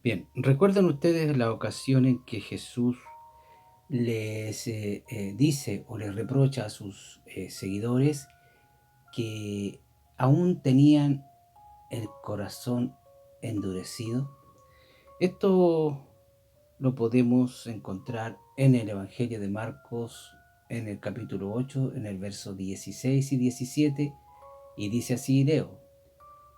Bien, ¿recuerdan ustedes la ocasión en que Jesús les dice o les reprocha a sus seguidores que aún tenían el corazón endurecido? Esto lo podemos encontrar en el Evangelio de Marcos, en el capítulo 8, en el verso 16 y 17, y dice así, leo: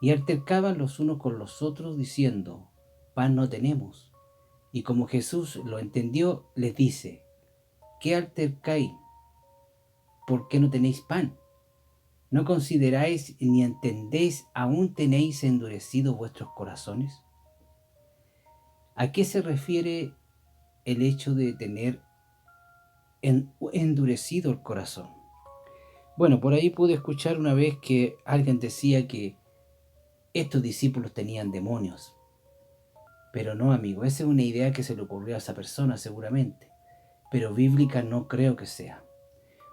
y altercaban los unos con los otros diciendo: pan no tenemos. Y como Jesús lo entendió, les dice: ¿qué altercáis? ¿Por qué no tenéis pan? ¿No consideráis ni entendéis, aún tenéis endurecidos vuestros corazones? ¿A qué se refiere el hecho de tener endurecido el corazón? Bueno, por ahí pude escuchar una vez que alguien decía que estos discípulos tenían demonios. Pero no, amigo, esa es una idea que se le ocurrió a esa persona seguramente. Pero bíblica no creo que sea.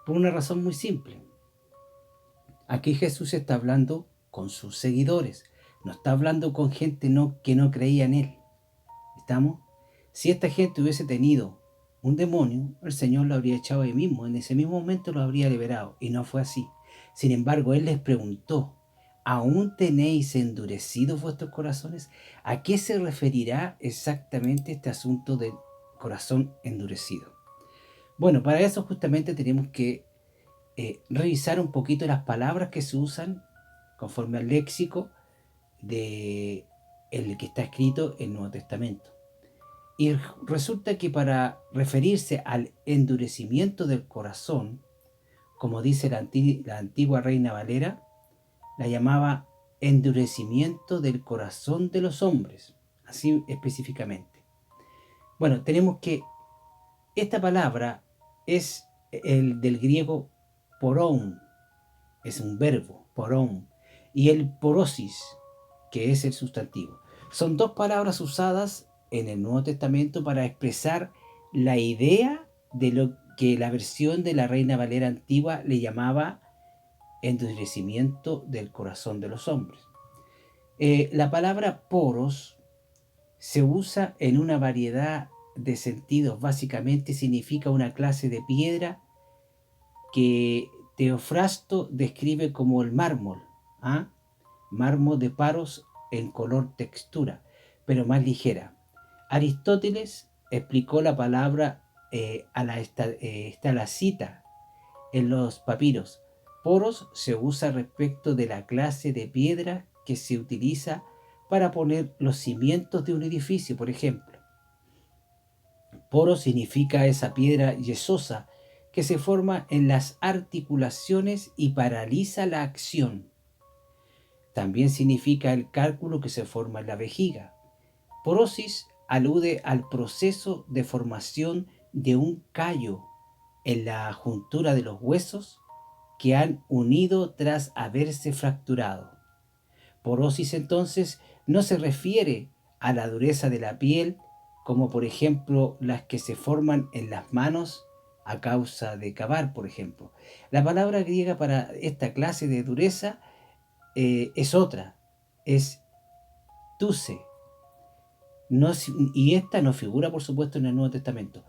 Por una razón muy simple. Aquí Jesús está hablando con sus seguidores, no está hablando con gente que no creía en Él. ¿Estamos? Si esta gente hubiese tenido un demonio, el Señor lo habría echado ahí mismo, en ese mismo momento lo habría liberado, y no fue así. Sin embargo, Él les preguntó: ¿aún tenéis endurecidos vuestros corazones? ¿A qué se referirá exactamente este asunto del corazón endurecido? Bueno, para eso justamente tenemos que revisar un poquito las palabras que se usan conforme al léxico de el que está escrito en el Nuevo Testamento. Y resulta que para referirse al endurecimiento del corazón, como dice la antigua Reina Valera, la llamaba endurecimiento del corazón de los hombres, así específicamente. Bueno, tenemos que esta palabra es el del griego porón, es un verbo, porón, y el porosis, que es el sustantivo. Son dos palabras usadas en el Nuevo Testamento para expresar la idea de lo que la versión de la Reina Valera antigua le llamaba endurecimiento del corazón de los hombres. La palabra poros se usa en una variedad de sentidos. Básicamente significa una clase de piedra que Teofrasto describe como el mármol, ¿ah? Mármol de Paros en color textura, pero más ligera. Aristóteles explicó la palabra está la cita en los papiros. Poros se usa respecto de la clase de piedra que se utiliza para poner los cimientos de un edificio, por ejemplo. Poro significa esa piedra yesosa que se forma en las articulaciones y paraliza la acción. También significa el cálculo que se forma en la vejiga. Porosis alude al proceso de formación de un callo en la juntura de los huesos que han unido tras haberse fracturado. Porosis entonces no se refiere a la dureza de la piel, como por ejemplo las que se forman en las manos a causa de cavar, por ejemplo. La palabra griega para esta clase de dureza es otra, es tuse. No, y esta no figura, por supuesto, en el Nuevo Testamento.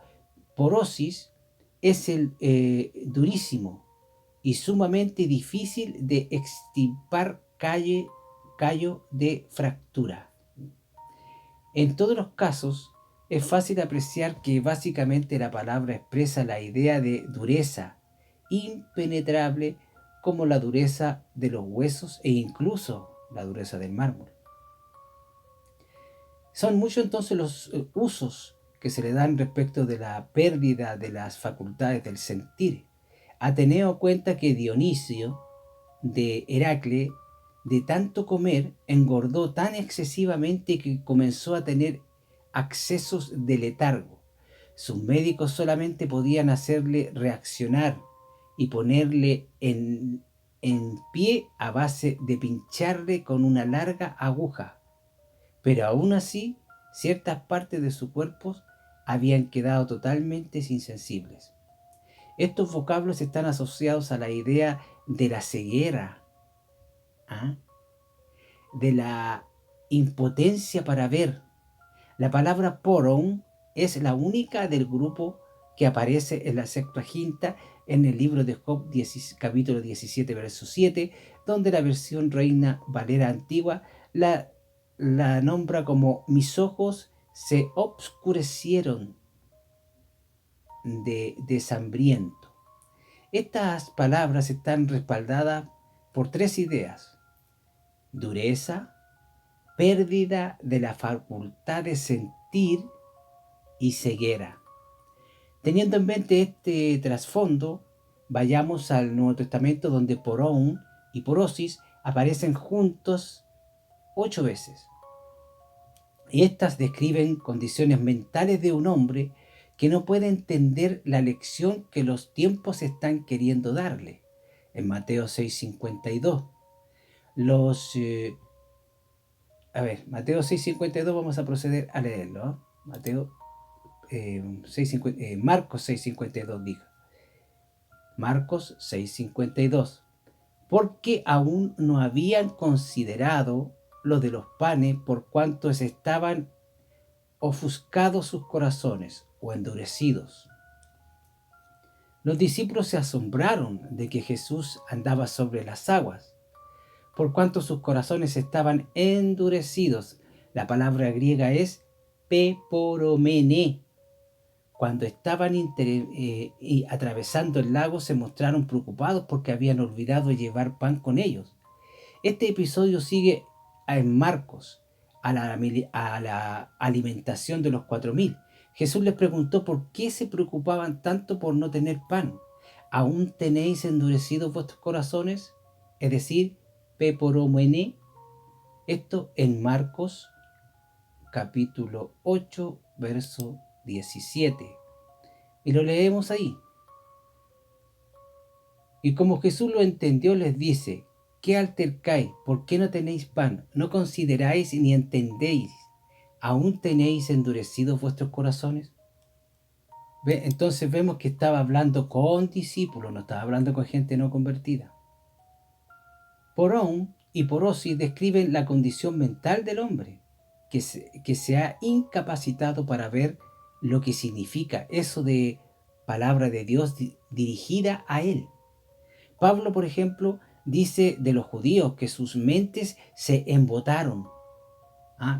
Porosis es el durísimo y sumamente difícil de extirpar callo de fractura. En todos los casos, es fácil apreciar que básicamente la palabra expresa la idea de dureza impenetrable, como la dureza de los huesos e incluso la dureza del mármol. Son muchos entonces los usos que se le dan respecto de la pérdida de las facultades del sentir. Ateneo cuenta que Dionisio de Heracle, de tanto comer, engordó tan excesivamente que comenzó a tener accesos de letargo. Sus médicos solamente podían hacerle reaccionar y ponerle en pie a base de pincharle con una larga aguja. Pero aún así, ciertas partes de su cuerpo habían quedado totalmente insensibles. Estos vocablos están asociados a la idea de la ceguera, ¿ah? De la impotencia para ver, La palabra porón es la única del grupo que aparece en la Septuaginta en el libro de Job, capítulo 17, verso 7, donde la versión Reina Valera antigua la nombra como mis ojos se obscurecieron de hambriento. Estas palabras están respaldadas por tres ideas: dureza, pérdida de la facultad de sentir y ceguera. Teniendo en mente este trasfondo, vayamos al Nuevo Testamento, donde porón y porosis aparecen juntos 8 veces. Y estas describen condiciones mentales de un hombre que no puede entender la lección que los tiempos están queriendo darle. En Mateo 6:52. Mateo 6:52, vamos a proceder a leerlo, ¿no? Marcos 6:52 dijo. Marcos 6:52. Porque aún no habían considerado lo de los panes, por cuanto estaban ofuscados sus corazones o endurecidos. Los discípulos se asombraron de que Jesús andaba sobre las aguas, por cuanto sus corazones estaban endurecidos. La palabra griega es peporomene. Cuando estaban atravesando el lago, se mostraron preocupados porque habían olvidado llevar pan con ellos. Este episodio sigue en Marcos a la alimentación de los 4.000. Jesús les preguntó por qué se preocupaban tanto por no tener pan. ¿Aún tenéis endurecidos vuestros corazones? Es decir, peporomene. Esto en Marcos capítulo 8, verso 17. Y lo leemos ahí. Y como Jesús lo entendió, les dice: ¿qué altercáis? ¿Por qué no tenéis pan? ¿No consideráis ni entendéis? ¿Aún tenéis endurecidos vuestros corazones? Entonces vemos que estaba hablando con discípulos, no estaba hablando con gente no convertida. Porón y porosis describen la condición mental del hombre, que se ha incapacitado para ver lo que significa eso de palabra de Dios dirigida a él. Pablo, por ejemplo, dice de los judíos que sus mentes se embotaron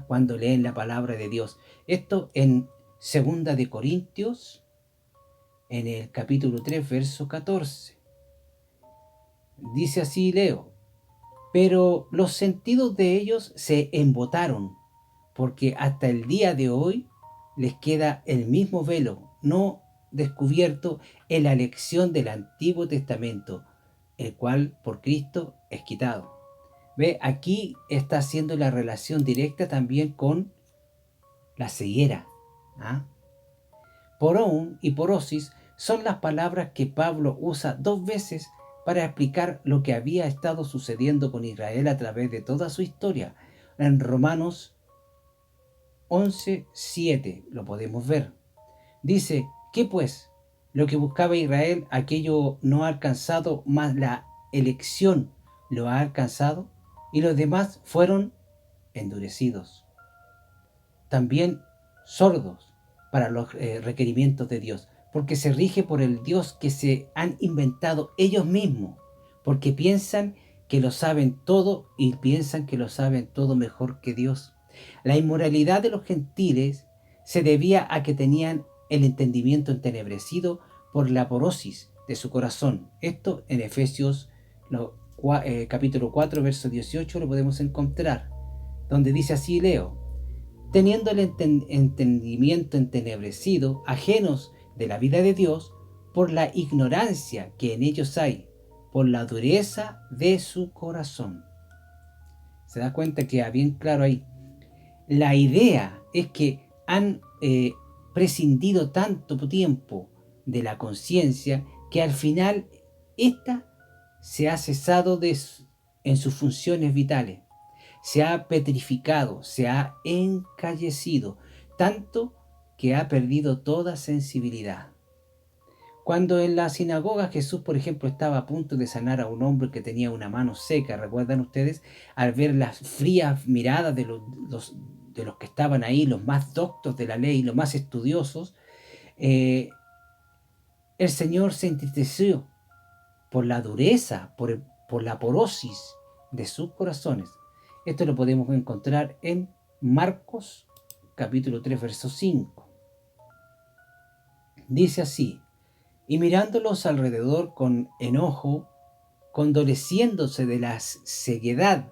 cuando leen la palabra de Dios. Esto en 2 de Corintios, en el capítulo 3, verso 14. Dice así, leo: pero los sentidos de ellos se embotaron, porque hasta el día de hoy les queda el mismo velo no descubierto en la lección del Antiguo Testamento, el cual por Cristo es quitado. Aquí está haciendo la relación directa también con la ceguera. Porón y porosis son las palabras que Pablo usa 2 veces para explicar lo que había estado sucediendo con Israel a través de toda su historia. En Romanos 11:7 lo podemos ver. Dice: ¿qué pues? Lo que buscaba Israel, aquello no ha alcanzado, mas la elección lo ha alcanzado, y los demás fueron endurecidos, también sordos para los requerimientos de Dios, porque se rige por el Dios que se han inventado ellos mismos, porque piensan que lo saben todo y piensan que lo saben todo mejor que Dios. La inmoralidad de los gentiles se debía a que tenían el entendimiento entenebrecido por la porosis de su corazón. Esto en Efesios capítulo 4, verso 18 lo podemos encontrar, donde dice así, leo: teniendo el entendimiento entenebrecido, ajenos de la vida de Dios, por la ignorancia que en ellos hay, por la dureza de su corazón. Se da cuenta que bien claro ahí. La idea es que han prescindido tanto tiempo de la conciencia que al final ésta se ha cesado en sus funciones vitales. Se ha petrificado, se ha encallecido, tanto que ha perdido toda sensibilidad. Cuando en la sinagoga Jesús, por ejemplo, estaba a punto de sanar a un hombre que tenía una mano seca, ¿recuerdan ustedes? Al ver las frías miradas de de los que estaban ahí, los más doctos de la ley, los más estudiosos, eh, el Señor se entristeció por la dureza, por la porosis de sus corazones. Esto lo podemos encontrar en Marcos capítulo 3, verso 5. Dice así: y mirándolos alrededor con enojo, condoleciéndose de la ceguedad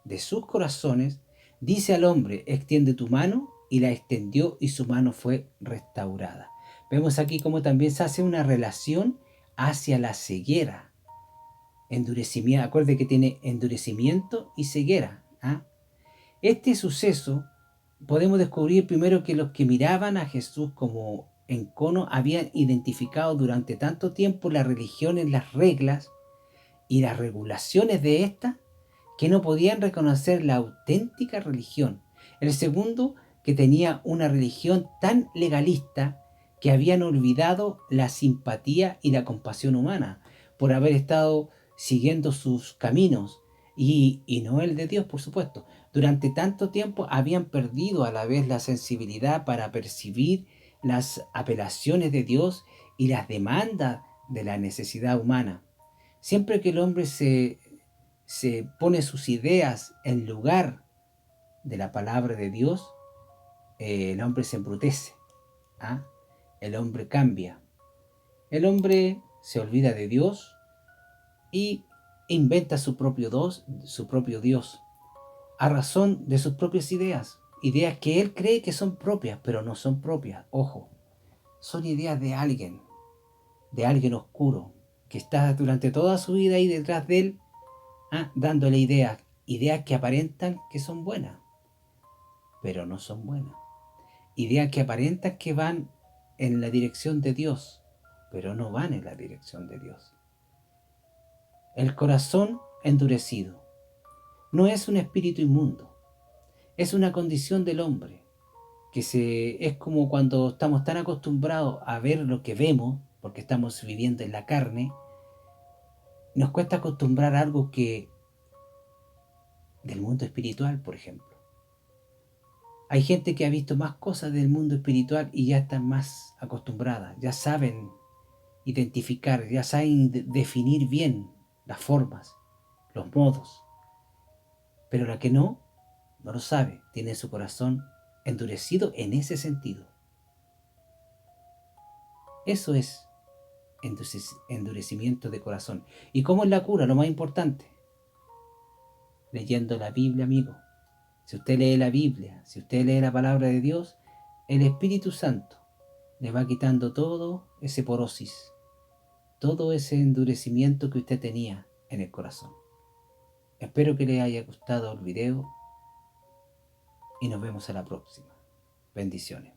de sus corazones, dice al hombre: extiende tu mano, y la extendió, y su mano fue restaurada. Vemos aquí cómo también se hace una relación hacia la ceguera. Endurecimiento, acuerde que tiene endurecimiento y ceguera. Este suceso podemos descubrir primero que los que miraban a Jesús como encono habían identificado durante tanto tiempo la religión en las reglas y las regulaciones de esta, que no podían reconocer la auténtica religión. El segundo, que tenía una religión tan legalista que habían olvidado la simpatía y la compasión humana por haber estado siguiendo sus caminos y no el de Dios, por supuesto. Durante tanto tiempo habían perdido a la vez la sensibilidad para percibir las apelaciones de Dios y las demandas de la necesidad humana. Siempre que el hombre se pone sus ideas en lugar de la palabra de Dios, el hombre se embrutece. El hombre cambia. El hombre se olvida de Dios y inventa su propio Dios, a razón de sus propias ideas. Ideas que él cree que son propias, pero no son propias. Ojo, son ideas de alguien oscuro, que está durante toda su vida ahí detrás de él, dándole ideas que aparentan que son buenas, pero no son buenas. Ideas que aparentan que van en la dirección de Dios, pero no van en la dirección de Dios. El corazón endurecido no es un espíritu inmundo, es una condición del hombre, es como cuando estamos tan acostumbrados a ver lo que vemos, porque estamos viviendo en la carne, nos cuesta acostumbrar a algo que del mundo espiritual, por ejemplo. Hay gente que ha visto más cosas del mundo espiritual y ya están más acostumbradas, ya saben identificar, ya saben definir bien las formas, los modos. Pero la que no lo sabe, tiene su corazón endurecido en ese sentido. Eso es endurecimiento de corazón. ¿Y cómo es la cura? Lo más importante, leyendo la Biblia, amigo. Si usted lee la Biblia, si usted lee la palabra de Dios, el Espíritu Santo le va quitando todo ese porosis, todo ese endurecimiento que usted tenía en el corazón. Espero que le haya gustado el video y nos vemos a la próxima. Bendiciones.